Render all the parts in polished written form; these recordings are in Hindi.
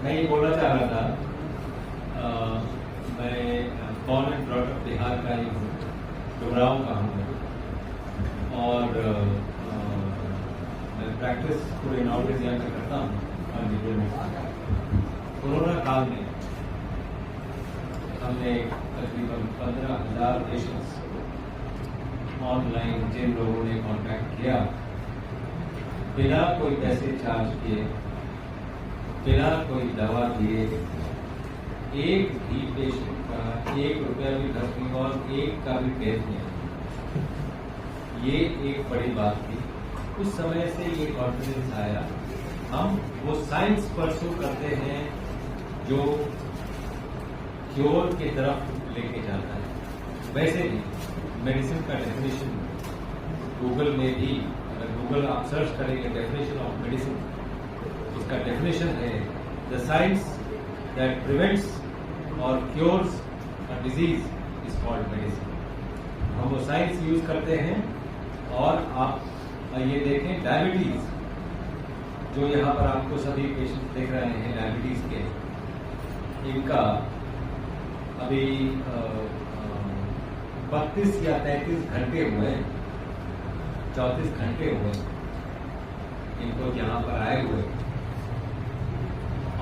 मैं ये बोलना चाह रहा था, मैं born and brought up Bihar का ही हूँ, डुमराव का हूँ और मैं प्रैक्टिस पूरे नॉर्थ इंडिया में करता हूँ। कोरोना काल में हमने तकरीबन 15,000 पेशेंट्स ऑनलाइन जिन लोगों ने कॉन्टैक्ट किया बिना कोई पैसे चार्ज किए, बिना कोई दवा दिए, एक भी पेशेंट का 1 रुपया भी खर्च नहीं और एक का भी डेथ नहीं। ये एक बड़ी बात थी। उस समय से ये कॉन्फिडेंस आया। हम वो साइंस परस्यू करते हैं जो क्योर की तरफ लेके जाता है। वैसे भी मेडिसिन का डेफिनेशन गूगल में भी, अगर गूगल आप सर्च करेंगे डेफिनेशन ऑफ मेडिसिन, उसका डेफिनेशन है the science that prevents or cures a disease is called medicine. हम वो साइंस यूज करते हैं। और आप ये देखें, डायबिटीज जो यहाँ पर आपको सभी पेशेंट देख रहे हैं डायबिटीज के, इनका अभी 32 या 33 घंटे हुए, 34 घंटे हुए इनको यहाँ पर आए हुए,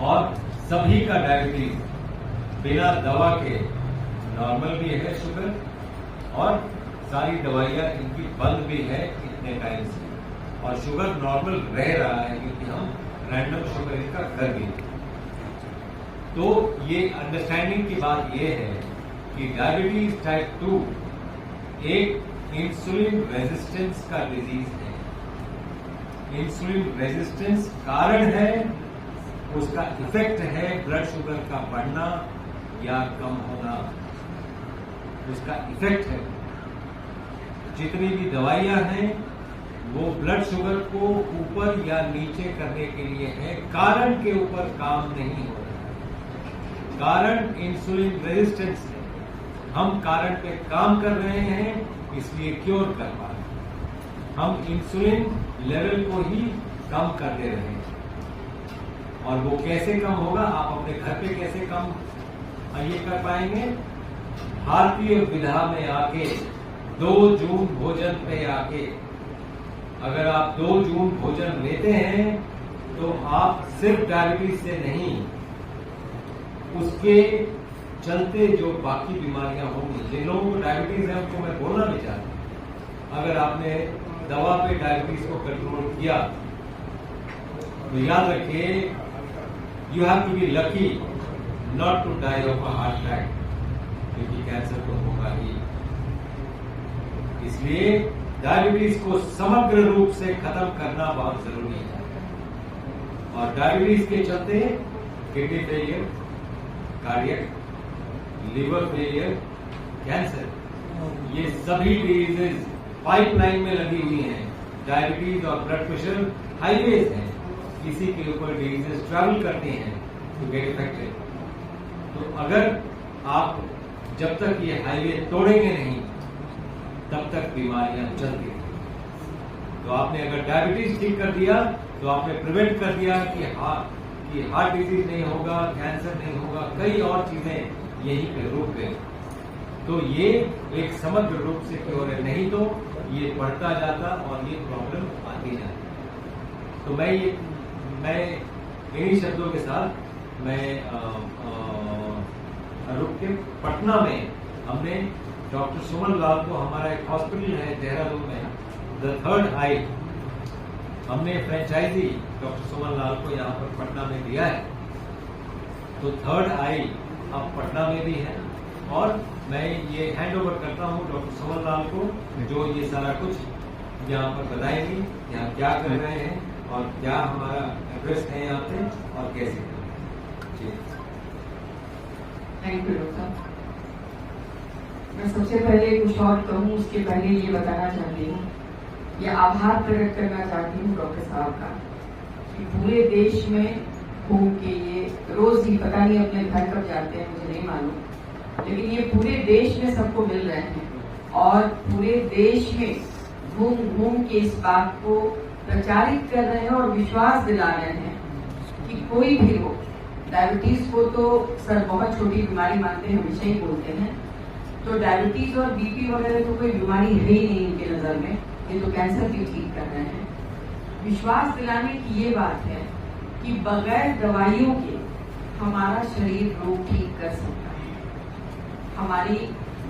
और सभी का डायबिटीज बिना दवा के नॉर्मल भी है शुगर, और सारी दवाइयाँ इनकी बंद भी है इतने टाइम से, और शुगर नॉर्मल रह रहा है क्योंकि हम रैंडम शुगर इनका कर भी। तो ये अंडरस्टैंडिंग की बात ये है कि डायबिटीज टाइप 2 एक इंसुलिन रेजिस्टेंस का डिजीज है। इंसुलिन रेजिस्टेंस कारण है, उसका इफेक्ट है ब्लड शुगर का बढ़ना या कम होना, उसका इफेक्ट है। जितनी भी दवाइयां हैं वो ब्लड शुगर को ऊपर या नीचे करने के लिए है, कारण के ऊपर काम नहीं हो रहा है। कारण इंसुलिन रेजिस्टेंस है। हम कारण पे काम कर रहे हैं इसलिए क्योर कर पा रहे हैं। हम इंसुलिन लेवल को ही कम कर दे रहे हैं। और वो कैसे कम होगा, आप अपने घर पे कैसे कम ये कर पाएंगे? भारतीय विधा में आके 2 जून भोजन पे आके, अगर आप 2 जून भोजन लेते हैं तो आप सिर्फ डायबिटीज से नहीं, उसके चलते जो बाकी बीमारियां होंगी, जिन लोगों को डायबिटीज है उनको मैं बोलना भी चाहता हूं, अगर आपने दवा पे डायबिटीज को कंट्रोल किया तो याद रखिए, you have to be lucky not to die of a heart attack, क्योंकि कैंसर तो होगा ही। इसलिए डायबिटीज को समग्र रूप से खत्म करना बहुत जरूरी है। और डायबिटीज के चलते kidney failure, cardiac, liver failure, cancer, ये सभी डिजीजेज पाइपलाइन में लगी हुई हैं। डायबिटीज और ब्लड प्रेशर हाईवेज हैं, इसी के ऊपर डिजीजेज ट्रैवल करती हैं टू गेट इफेक्टेड। तो अगर आप जब तक ये हाईवे तोड़ेंगे नहीं तब तक बीमारियां चलती रहेंगी। तो आपने अगर डायबिटीज ठीक कर दिया तो आपने प्रिवेंट कर दिया कि हार्ट डिजीज नहीं होगा, कैंसर नहीं होगा, कई और चीजें यहीं पे रुक गई। तो ये एक समग्र रूप से क्योर है, नहीं तो ये बढ़ता जाता और ये प्रॉब्लम आती जाती। तो मैं इन्हीं शब्दों के साथ मैं रुक के पटना में हमने डॉक्टर सुमन लाल को, हमारा एक हॉस्पिटल है देहरादून में, द थर्ड आई, हमने फ्रेंचाइजी डॉक्टर सुमन लाल को यहाँ पर पटना में दिया है। तो थर्ड आई अब पटना में भी है, और मैं ये हैंड ओवर करता हूँ डॉक्टर सुमन लाल को, जो ये सारा कुछ यहाँ पर बताएंगी, यहाँ क्या कर रहे हैं और क्या हमारा एड्रेस है यहाँ पे और कैसे कर रहे हैं। Thank you doctor. मैं सबसे पहले कुछ और कहूँ, उसके पहले ये बताना चाहती हूँ, ये आभार प्रकट करना चाहती हूँ डॉक्टर साहब का, कि पूरे देश में घूम के ये रोज ही, पता नहीं अपने घर कब जाते हैं मुझे नहीं मालूम, लेकिन ये पूरे देश में सबको मिल रहे हैं और पूरे देश में घूम घूम के इस बात को प्रचारित कर रहे हैं और विश्वास दिला रहे हैं कि कोई भी हो, डायबिटीज को तो सर बहुत छोटी बीमारी मानते हैं, हमेशा ही बोलते हैं। तो डायबिटीज और बीपी वगैरह तो कोई बीमारी है ही नहीं इनके नजर में, ये तो कैंसर भी ठीक कर रहे हैं। विश्वास दिलाने की ये बात है कि बगैर दवाइयों के हमारा शरीर रोग ठीक कर सकता है। हमारी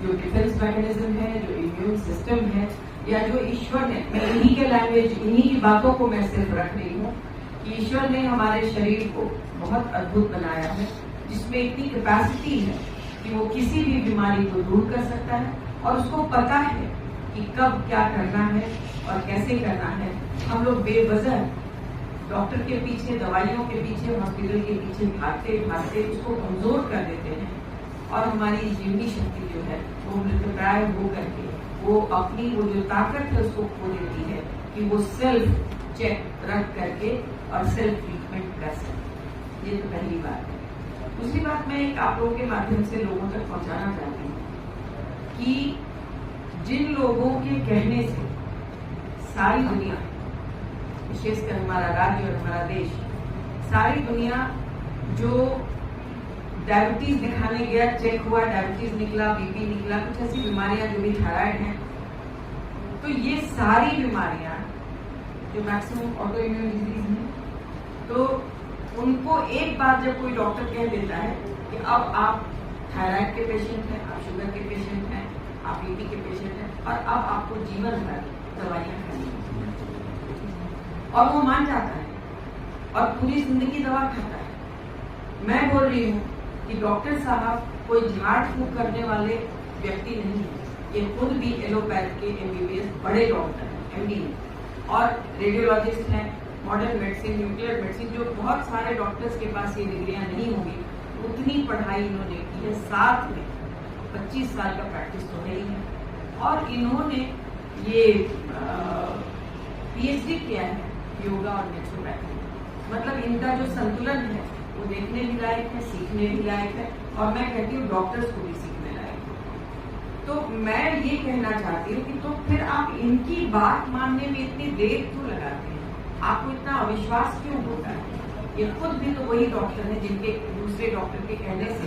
जो डिफेंस मैकेनिज्म है, जो इम्यून सिस्टम है, या जो ईश्वर ने, मैं इन्हीं के लैंग्वेज, इन्हीं की बातों को मैं सिर्फ रख रही हूँ कि ईश्वर ने हमारे शरीर को बहुत अद्भुत बनाया है, जिसमें इतनी कैपेसिटी है कि वो किसी भी बीमारी को दूर कर सकता है, और उसको पता है कि कब क्या करना है और कैसे करना है। हम लोग बेवजह डॉक्टर के पीछे, दवाइयों के पीछे, हॉस्पिटल के पीछे भागते भागते उसको कमजोर कर देते हैं, और हमारी जीवनी शक्ति जो है वो मृतप्राय हो करके वो अपनी वो जो ताकत है उसको खो देती है कि वो सेल्फ चेक रख करके और सेल्फ ट्रीटमेंट कर सके। ये तो पहली बात है। दूसरी बात मैं एक आप लोगों के माध्यम से लोगों तक पहुंचाना चाहती हूँ कि जिन लोगों के कहने से सारी दुनिया, विशेषकर हमारा राज्य और हमारा देश, सारी दुनिया जो डायबिटीज दिखाने गया, चेक हुआ, डायबिटीज निकला, बीपी निकला, कुछ ऐसी बीमारियां जो भी थायराइड हैं, तो ये सारी बीमारियां जो मैक्सिमम ऑटो इम्यून डिजीज हैं, तो उनको एक बार जब कोई डॉक्टर कह देता है कि अब आप थायराइड के पेशेंट हैं, आप शुगर के पेशेंट हैं, आप बीपी के पेशेंट हैं, और अब आपको जीवन भर दवाइयां खानी है, और वो मान जाता है और पूरी जिंदगी दवा खाता है। मैं बोल रही हूँ कि डॉक्टर साहब कोई झाड़ फूक करने वाले व्यक्ति नहीं है, ये खुद भी एलोपैथ के MBBS बड़े डॉक्टर हैं, MD, और रेडियोलॉजिस्ट हैं, मॉडर्न मेडिसिन, न्यूक्लियर मेडिसिन, जो बहुत सारे डॉक्टर्स के पास ये डिग्रियां नहीं होंगी, उतनी पढ़ाई इन्होंने की है। साथ में 25 साल का प्रैक्टिस तो है ही है, और इन्होंने ये PhD किया है योगा और नेचुरोपैथी। मतलब इनका जो संतुलन है वो देखने भी लायक है, सीखने भी लायक है, और मैं कहती हूँ डॉक्टर्स को भी सीखने लायक है। तो मैं ये कहना चाहती हूँ कि तो फिर आप इनकी बात मानने में इतनी देर क्यों लगाते हैं? आपको इतना अविश्वास क्यों होता है? ये खुद भी तो वही डॉक्टर है जिनके दूसरे डॉक्टर के कहने से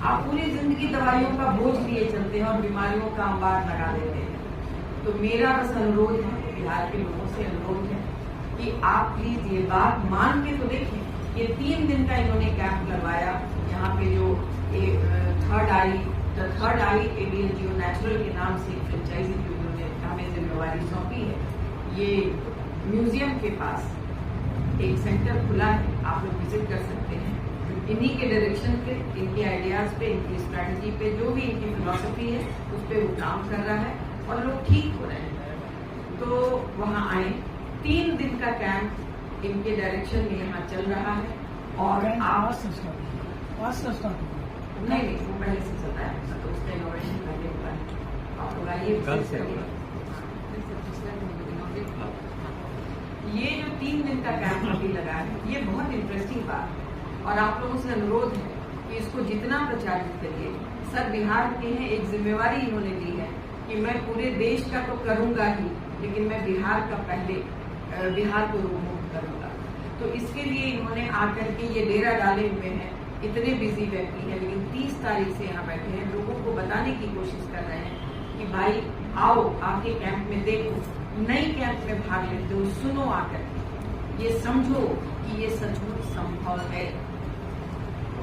आप पूरी जिंदगी दवाइयों का बोझ लिए चलते हैं और बीमारियों का अंबार लगा देते हैं। तो मेरा बस अनुरोध है, बिहार के लोगों से अनुरोध है कि आप प्लीज ये बात मान के तो देखें। ये 3 दिन का इन्होंने कैंप करवाया, यहाँ पे जो थर्ड आई ABNGO नेचुरल के नाम से फ्रेंचाइजी जो इन्होंने हमें जिम्मेवारी सौंपी है। ये म्यूजियम के पास एक सेंटर खुला है, आप लोग विजिट कर सकते हैं। इन्हीं के डायरेक्शन पे, इनके आइडियाज पे, इनकी स्ट्रैटेजी पे, जो भी इनकी फिलॉसफी है उस पर वो काम कर रहा है और लोग ठीक हो रहे हैं। तो वहाँ आए, 3 दिन का कैंप इनके डायरेक्शन में यहाँ चल रहा है। और आप नहीं, वो पहले से चलता है, तो उसका इनोवेशन पहले हुआ है। आप लोग आइए, ये जो 3 दिन का कैंप अभी लगा है, ये बहुत इंटरेस्टिंग बात है, और आप लोगों से अनुरोध है कि इसको जितना प्रचारित करिए। सर बिहार के हैं, एक जिम्मेवारी इन्होंने ली है कि मैं पूरे देश का तो करूंगा ही, लेकिन मैं बिहार का पहले बिहार को रोगमुक्त करूंगा। तो इसके लिए इन्होंने आकर के ये डेरा डाले हुए हैं। इतने बिजी व्यक्ति हैं, लेकिन 30 तारीख से यहाँ बैठे हैं, लोगों को बताने की कोशिश कर रहे हैं कि भाई आओ, आके कैंप में देखो, नई कैंप में भाग लेते हो, सुनो आकर, ये समझो कि ये सचमुच संभव है।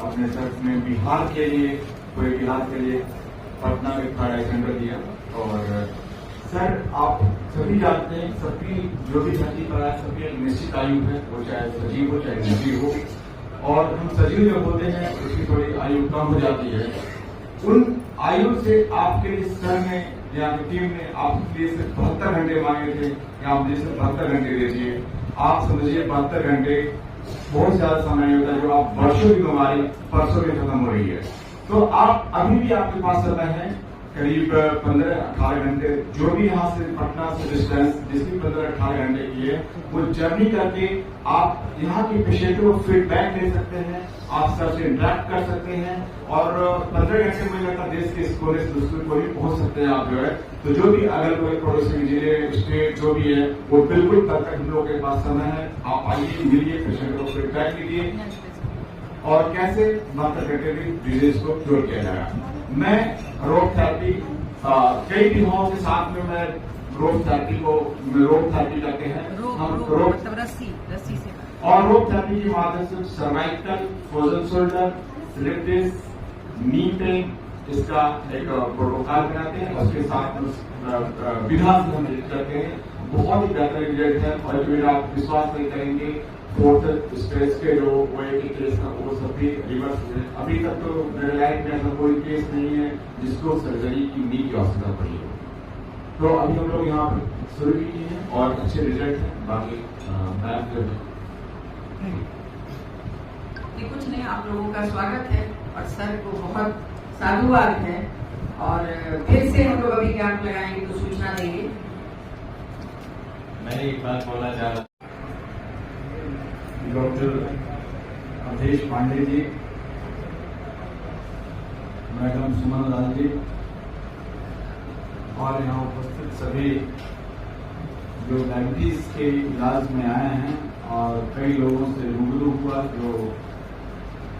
आपने सर में बिहार के लिए, पूरे बिहार के लिए पटना में थर्ड सेंटर दिया। और सर आप सभी जानते हैं, सबकी जो भी धरती पर है सबकी एक निश्चित आयु है, वो चाहे सजीव हो चाहे निर्जीव हो, और हम सजीव जो होते हैं उसकी थोड़ी आयु कम हो जाती है। उन आयु से आपके लिए सर ने या टीम ने आपके लिए सिर्फ 72 घंटे मांगे थे, या आप जैसे 72 घंटे दे दिए। आप समझिए 72 घंटे बहुत ज्यादा समय होता है, जो आप वर्षों की बीमारी परसों में खत्म हो रही है। तो आप अभी भी आपके पास समय है, करीब 15-18 घंटे, जो भी यहाँ से पटना से डिस्टेंस जिसकी 15-18 घंटे की है, वो जर्नी करके आप यहाँ की पेशेंटों को फीडबैक दे सकते हैं, आप सबसे इंटरेक्ट कर सकते हैं, और 15 घंटे में लगता देश के इस कोने से दूसरे कोने पहुंच सकते हैं आप जो है। तो जो भी अगर कोई पड़ोसी जिले स्टेट जो भी है, वो बिल्कुल तब तक हम लोगों के पास समय है, आप आइए, मिलिए, पेशेंट को फीडबैक दीजिए। और कैसे नॉन डिजीज को क्योर किया जाएगा। मैं रोग थेरेपी कई विधाओं के साथ में मैं रोग थेरेपी करते हैं हम रोग मतलब रस्सी से और रोग थेरेपी के माध्यम से cervical, frozen shoulder, slip disc, knee pain इसका एक प्रोटोकॉल बनाते हैं। उसके साथ विधा से हम करते हैं, बहुत ही बेहतर रिजल्ट है। और जो आप विश्वास नहीं करेंगे, फोर्थ स्टेज के जो वो एक केस का वो सभी रिवर्स हुए। अभी तक तो मेरे लाइफ में ऐसा कोई केस नहीं है जिसको सर्जरी की नी की आवश्यकता पड़ी हो। तो अभी हम लोग यहाँ पर शुरू की है और अच्छे रिजल्ट हैं। बाकी कुछ नहीं, आप लोगों का स्वागत है और सर को बहुत साधुवाद है। और फिर से हम लोग अभी कैंप लगाएंगे तो सूचना देंगे। मैं एक बात बोलना चाह रहा डॉक्टर अवधेश पांडे जी, मैडम सुमन लाल जी और यहाँ उपस्थित सभी जो डायबिटीज के इलाज में आए हैं और कई लोगों से रूबरू हुआ जो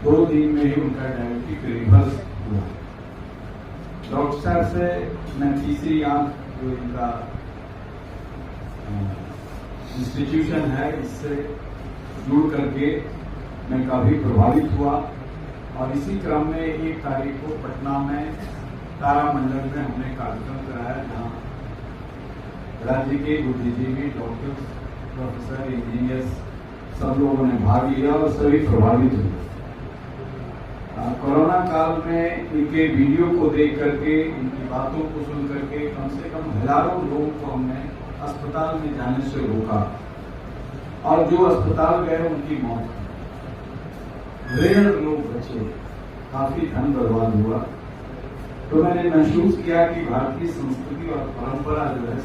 2 दिन में ही उनका डायबिटिक रिवर्स हुआ। डॉक्टर साहब से मैं तीसरी आंख जो इनका इंस्टीट्यूशन है इससे जुड़ करके मैं काफी प्रभावित हुआ। और इसी क्रम में 1 तारीख को पटना में तारामंडल में हमने कार्यक्रम कराया जहां राज्य के बुद्धिजीवी, डॉक्टर, प्रोफेसर, इंजीनियर्स सब लोगों ने भाग लिया और सभी प्रभावित हुए। कोरोना काल में इनके वीडियो को देख करके, इनकी बातों को सुन करके कम से कम हजारों लोगों को हमने अस्पताल में जाने से रोका और जो अस्पताल गए उनकी मौत, रेयर लोग बचे, काफी धन बर्बाद हुआ। तो मैंने महसूस किया कि भारतीय संस्कृति और परंपरा जो है